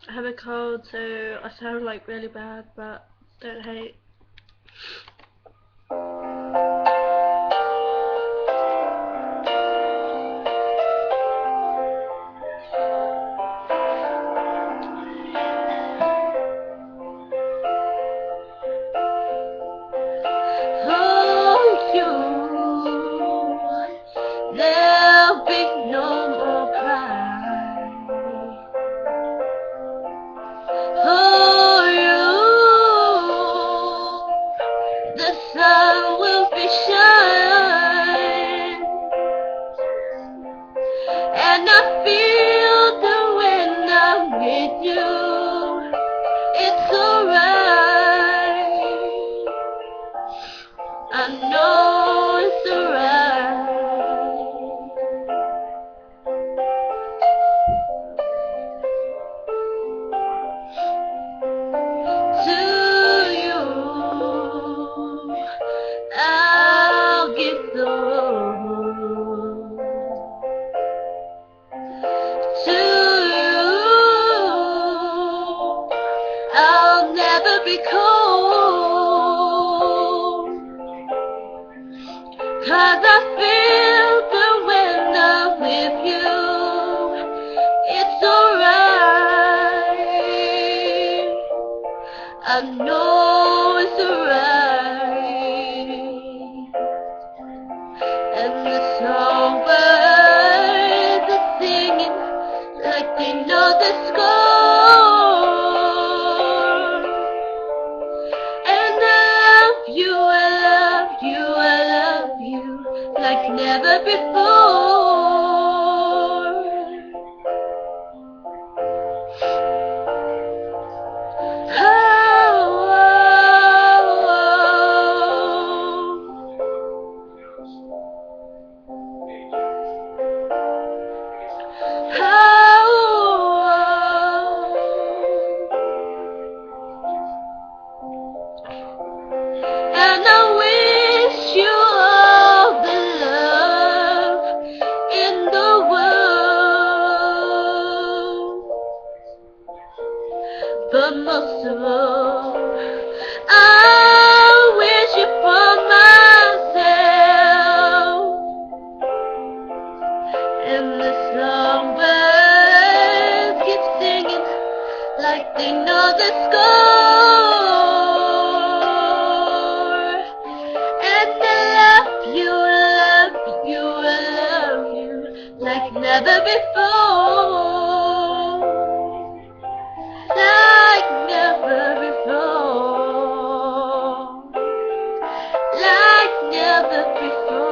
I have a cold, so I sound like really bad, but don't hate. Oh, you, there'll be no more crying. Oh, you, the sun will be shining, and I feel the wind I'm with you. It's alright, I know it's alright. To you, I'll give the world. To you, I'll never be cold, 'cause I feel the wind up with you. It's alright, I know it's alright. And the songbirds are singing like they know the score. And I love you, I love you, I love you like never before. Oh, and I wish you all the love in the world, but most of all, I wish it for myself. And the songbirds keep singing like they know the score. And I love you, love you, love you like never before. Like never before. Like never before.